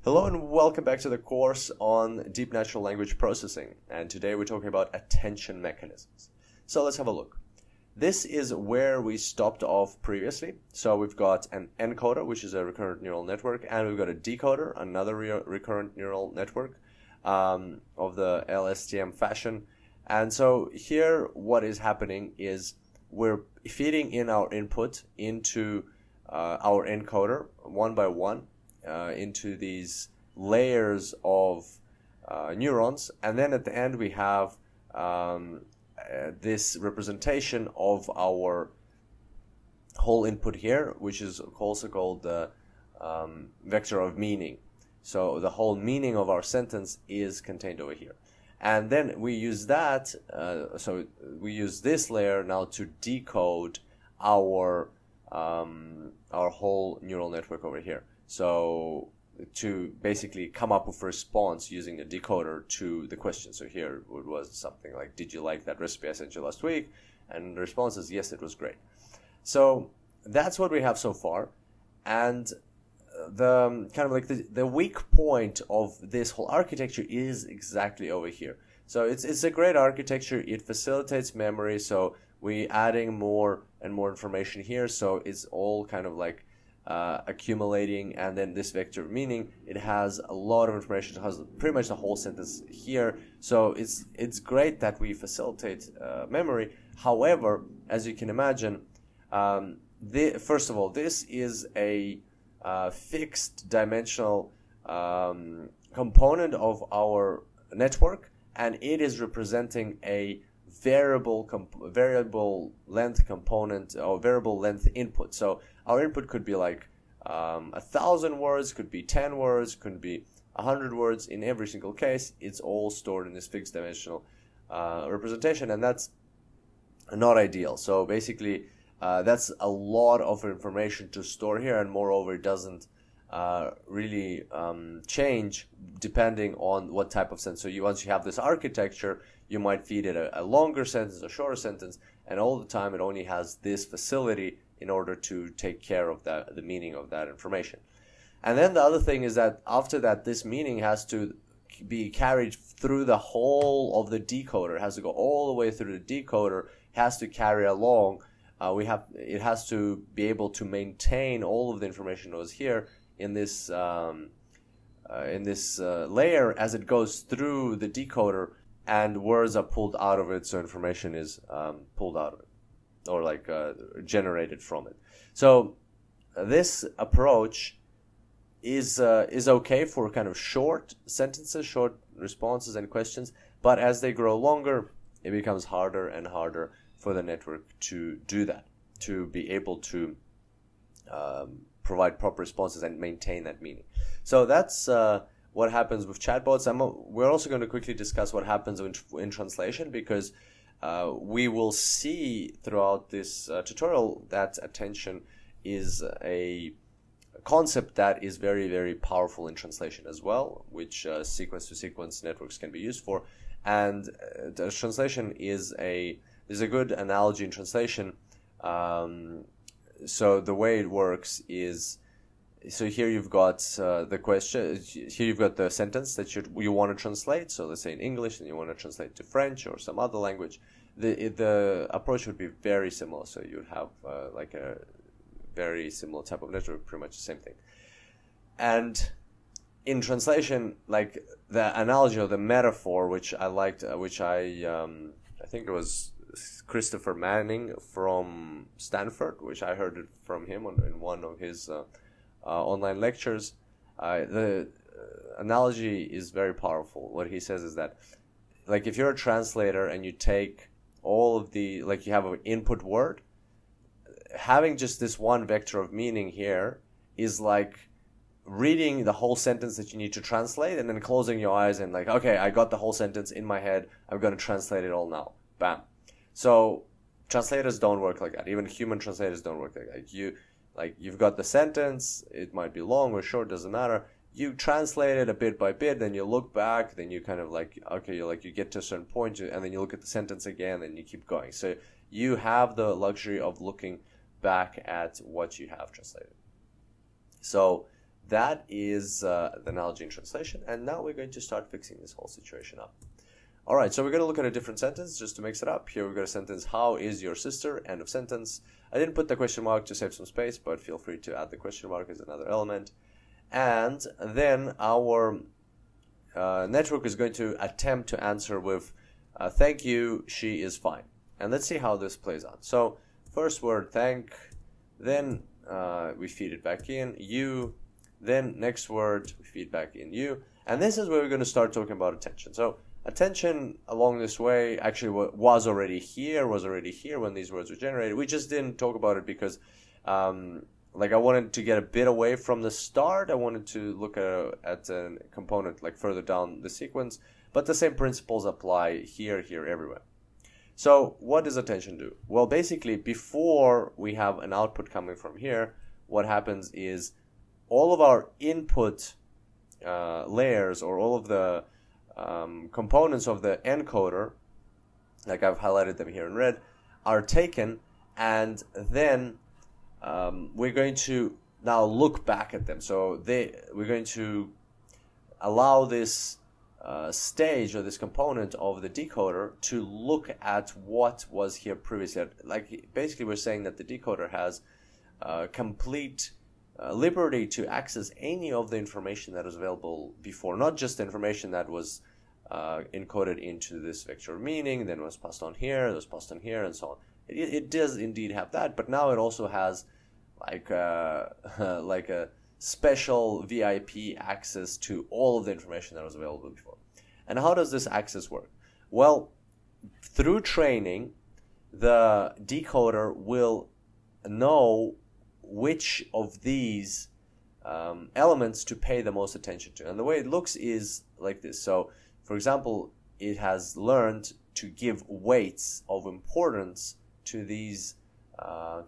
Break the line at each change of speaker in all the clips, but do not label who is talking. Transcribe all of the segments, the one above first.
Hello and welcome back to the course on deep natural language processing. And today we're talking about attention mechanisms. So let's have a look. This is where we stopped off previously. So we've got an encoder, which is a recurrent neural network, and we've got a decoder, another recurrent neural network of the LSTM fashion. And so here what is happening is we're feeding in our input into our encoder one by one into these layers of neurons, and then at the end we have this representation of our whole input here, which is also called the vector of meaning. So the whole meaning of our sentence is contained over here. And then we use that, so we use this layer now to decode our whole neural network over here. So to basically come up with a response using a decoder to the question. So here it was something like, did you like that recipe I sent you last week? And the response is, yes, it was great. So that's what we have so far. And the kind of like the weak point of this whole architecture is exactly over here. So it's a great architecture. It facilitates memory. So we're adding more and more information here. So it's all kind of like accumulating, and then this vector of meaning, it has a lot of information. It has pretty much the whole sentence here. So it's great that we facilitate memory. However, as you can imagine, first of all, this is a fixed dimensional component of our network, and it is representing a variable length component or variable length input. So our input could be like 1,000 words, could be 10 words, could be 100 words. In every single case, it's all stored in this fixed dimensional representation, and that's not ideal. So basically, that's a lot of information to store here, and moreover, it doesn't really change depending on what type of sentence. So once you have this architecture, you might feed it a longer sentence, a shorter sentence, and all the time it only has this facility in order to take care of the meaning of that information. And then the other thing is that after that, this meaning has to be carried through the whole of the decoder. It has to go all the way through the decoder, has to carry along. It has to be able to maintain all of the information that was here in this layer as it goes through the decoder, and words are pulled out of it, so information is pulled out of it, or like generated from it. So this approach is okay for kind of short sentences, short responses and questions, but as they grow longer, it becomes harder and harder for the network to do that, to be able to provide proper responses and maintain that meaning. So that's what happens with chatbots. We're also going to quickly discuss what happens in translation, because we will see throughout this tutorial that attention is a concept that is very, very powerful in translation as well, which sequence-to-sequence networks can be used for. And the translation is a good analogy in translation. So the way it works is, so here you've got the question, here you've got the sentence that you want to translate. So let's say in English, and you want to translate to French or some other language. The approach would be very similar. So you'd have like a very similar type of network, pretty much the same thing. And in translation, like the analogy or the metaphor, which I liked, I think it was Christopher Manning from Stanford, which I heard it from him in one of his online lectures. The analogy is very powerful. What he says is that, like, if you're a translator and you take all of the, like, you have an input word, having just this one vector of meaning here is like reading the whole sentence that you need to translate and then closing your eyes and like, okay, I got the whole sentence in my head, I'm going to translate it all now. Bam. So translators don't work like that. Even human translators don't work like that. You've got the sentence, it might be long or short, doesn't matter. You translate it a bit by bit, then you look back, then you kind of like, okay, you get to a certain point, and then you look at the sentence again, and you keep going. So you have the luxury of looking back at what you have translated. So that is the analogy in translation. And now we're going to start fixing this whole situation up. All right, so we're going to look at a different sentence just to mix it up. Here we've got a sentence, how is your sister? End of sentence. I didn't put the question mark to save some space, but feel free to add the question mark as another element. And then our network is going to attempt to answer with, thank you, she is fine. And let's see how this plays out. So first word, thank, then we feed it back in, you, then next word, we feed back in you. And this is where we're going to start talking about attention. So attention along this way actually was already here when these words were generated. We just didn't talk about it because like I wanted to get a bit away from the start. I wanted to look at a component like further down the sequence, but the same principles apply here, everywhere. So what does attention do? Well, basically, before we have an output coming from here, what happens is all of our input layers, or all of the components of the encoder, like I've highlighted them here in red, are taken, and then we're going to now look back at them. So we're going to allow this stage, or this component of the decoder, to look at what was here previously. Like basically we're saying that the decoder has complete liberty to access any of the information that was available before, not just the information that was encoded into this vector meaning, then was passed on here, was passed on here, and so on. It does indeed have that, but now it also has like a special VIP access to all of the information that was available before. And how does this access work? Well, through training, the decoder will know which of these elements to pay the most attention to. And the way it looks is like this. So, for example, it has learned to give weights of importance to these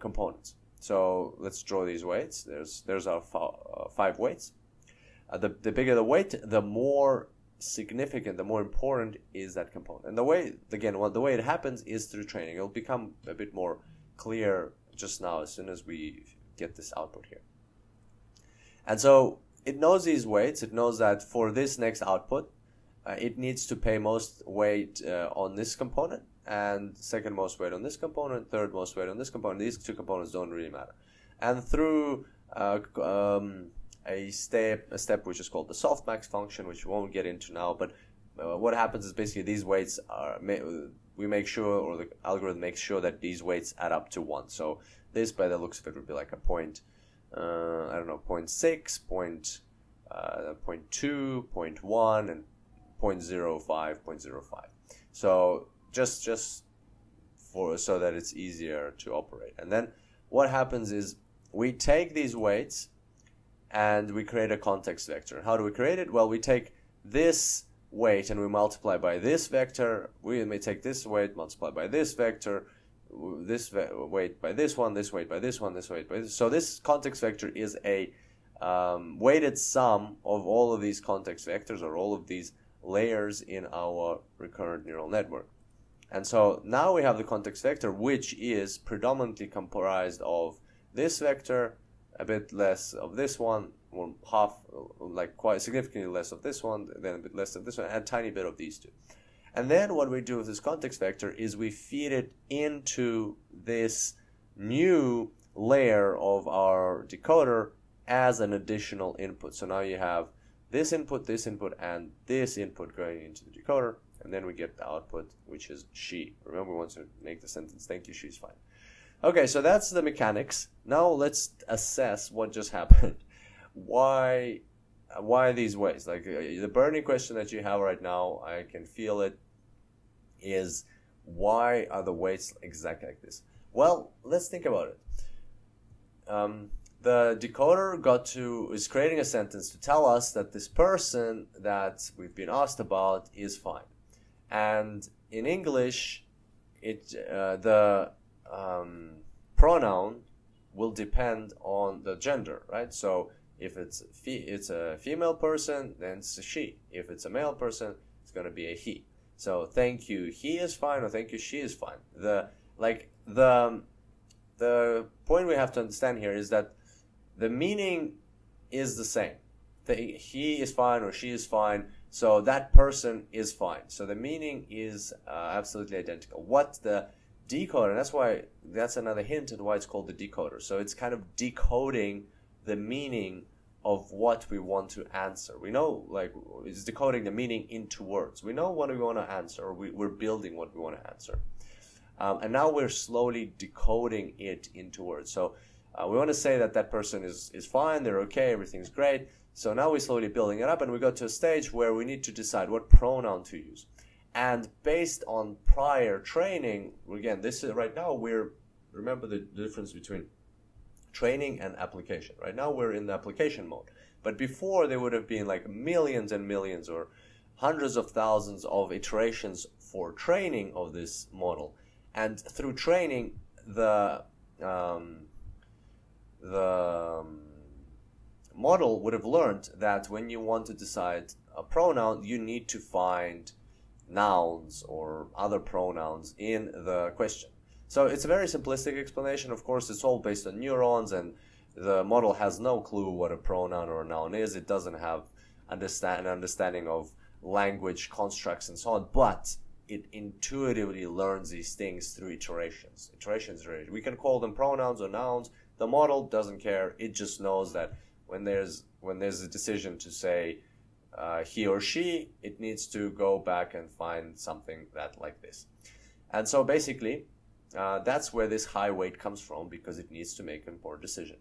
components. So let's draw these weights. There's our 5 weights. The bigger the weight, the more significant, the more important is that component. And the way it happens is through training. It'll become a bit more clear just now as soon as we get this output here. And so it knows these weights. It knows that for this next output, it needs to pay most weight on this component, and second most weight on this component, third most weight on this component. These two components don't really matter. And through a step which is called the softmax function, which we won't get into now, but what happens is basically these weights we make sure, or the algorithm makes sure, that these weights add up to 1. So this, by the looks of it, would be like a point, I don't know, 0.6, 0.2, 0.1, and 0.05, 0.05. So just so that it's easier to operate. And then what happens is we take these weights and we create a context vector. And how do we create it? Well, we take this weight and we multiply by this vector. We may take this weight, multiply by this vector, this weight by this one, this weight by this one, this weight by this. So this context vector is a weighted sum of all of these context vectors, or all of these layers in our recurrent neural network. And so now we have the context vector, which is predominantly comprised of this vector, a bit less of this one, like quite significantly less of this one, then a bit less of this one, and a tiny bit of these two. And then what we do with this context vector is we feed it into this new layer of our decoder as an additional input. So now you have this input, and this input going into the decoder, and then we get the output, which is she. Remember, we want to make the sentence, thank you, she's fine. Okay, so that's the mechanics. Now let's assess what just happened. Why these ways? Like the burning question that you have right now, I can feel it, is why are the weights exactly like this? Well, let's think about it. The decoder is creating a sentence to tell us that this person that we've been asked about is fine. And in English, the pronoun will depend on the gender, right? So if it's a female person, then it's a she. If it's a male person, it's going to be a he. So thank you, he is fine, or thank you, she is fine. The point we have to understand here is that the meaning is the same. he is fine or she is fine, so that person is fine. So the meaning is absolutely identical. What the decoder, and that's another hint at why it's called the decoder. So it's kind of decoding the meaning of what we want to answer. We know, like, it's decoding the meaning into words. We know what we want to answer, or we're building what we want to answer. And now we're slowly decoding it into words. So we want to say that that person is fine, they're okay, everything's great. So now we're slowly building it up, and we got to a stage where we need to decide what pronoun to use. And based on prior training, again, this is right now remember the difference between training and application. Right now we're in the application mode. But before there would have been like millions and millions or hundreds of thousands of iterations for training of this model. And through training, the model would have learned that when you want to decide a pronoun, you need to find nouns or other pronouns in the question. So it's a very simplistic explanation. Of course, it's all based on neurons, and the model has no clue what a pronoun or a noun is. It doesn't have an understanding of language constructs and so on, but it intuitively learns these things through iterations. We can call them pronouns or nouns. The model doesn't care. It just knows that when there's a decision to say he or she, it needs to go back and find something like this. And so basically, that's where this high weight comes from, because it needs to make an important decision.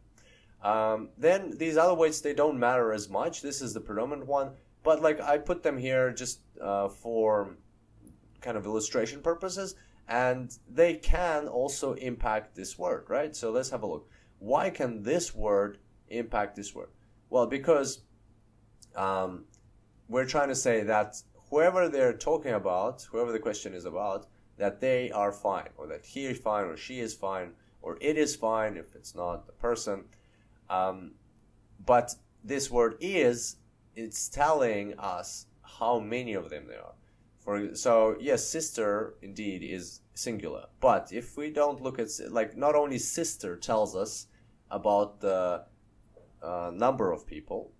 Then these other weights, they don't matter as much. This is the predominant one, but like I put them here just for kind of illustration purposes, and they can also impact this word, right? So let's have a look. Why can this word impact this word? Well, because we're trying to say that whoever they're talking about, whoever the question is about, that they are fine, or that he is fine, or she is fine, or it is fine if it's not the person. But this word is, it's telling us how many of them there are. So yes, sister indeed is singular, but if we don't look at, like, not only sister tells us about the number of people,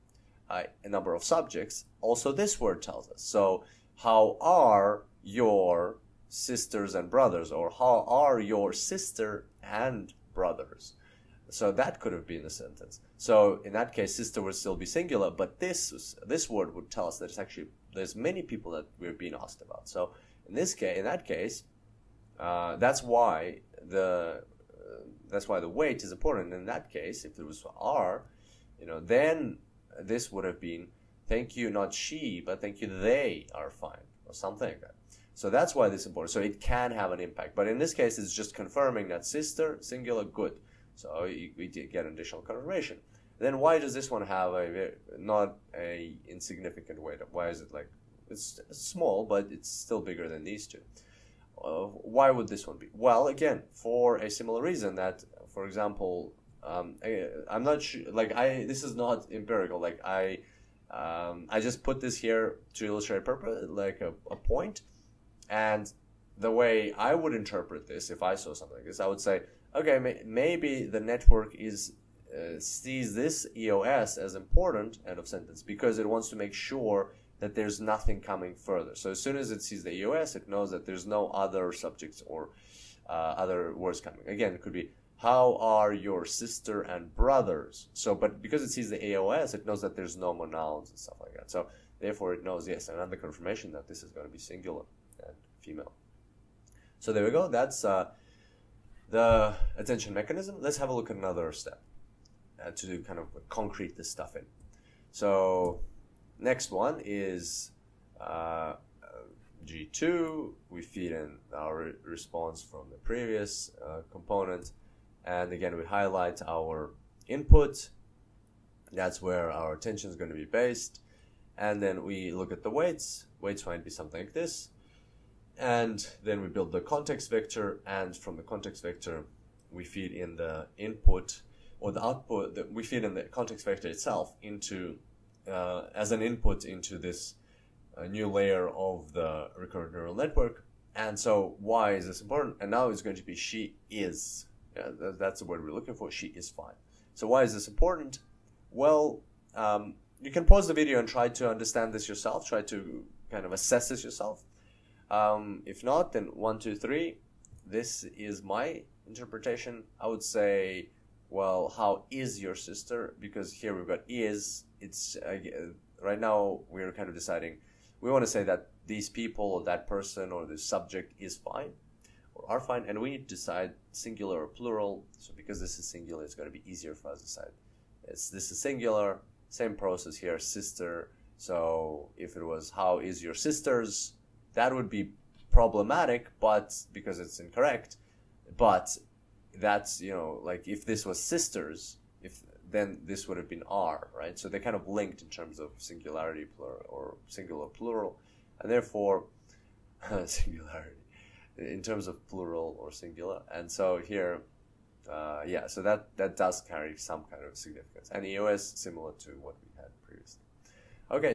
a number of subjects, also this word tells us. So how are your sisters and brothers, or how are your sister and brothers? So that could have been a sentence. So in that case, sister would still be singular, but this word would tell us that it's actually, there's many people that we're being asked about. So in that case, that's why the weight is important. In that case, if it was R, then this would have been, thank you, not she, but thank you, they are fine, or something like that. So that's why this is important. So it can have an impact. But in this case, it's just confirming that sister, singular, good. So we did get an additional confirmation. Then why does this one have not a insignificant weight? Why is it like, it's small, but it's still bigger than these two? Why would this one be? Well, again, for a similar reason that, for example, I'm not sure, like this is not empirical. Like I just put this here to illustrate purpose, like a point. And the way I would interpret this, if I saw something like this, I would say, okay, maybe the network sees this EOS as important, end of sentence, because it wants to make sure that there's nothing coming further. So as soon as it sees the EOS, it knows that there's no other subjects or other words coming. Again, it could be, how are your sister and brothers? So, but because it sees the EOS, it knows that there's no more nouns and stuff like that. So therefore it knows, yes, another confirmation that this is going to be singular and female. So there we go. That's the attention mechanism. Let's have a look at another step to kind of concrete this stuff in. So next one is G2. We feed in our response from the previous component. And again, we highlight our input. That's where our attention is going to be based. And then we look at the weights. Weights might be something like this. And then we build the context vector. And from the context vector, we feed in the input or the output. We feed in the context vector itself into as an input into this new layer of the recurrent neural network. And so why is this important? And now it's going to be she is. That's the word we're looking for. She is fine. So why is this important? Well, you can pause the video and try to understand this yourself, try to kind of assess this yourself. If not, then 1, 2, 3. This is my interpretation. I would say, well, how is your sister? Because here we've got is. It's right now we're kind of deciding. We want to say that these people or that person or the subject is fine or are fine, and we need to decide singular or plural. So because this is singular, it's going to be easier for us to decide. This is singular. Same process here, sister. So if it was how is your sister's, that would be problematic, but because it's incorrect. But that's, like if this was sisters, then this would have been are, right? So they're kind of linked in terms of singularity plural or singular plural, and therefore singularity in terms of plural or singular. And so here, so that does carry some kind of significance. And EOS similar to what we had previously. Okay.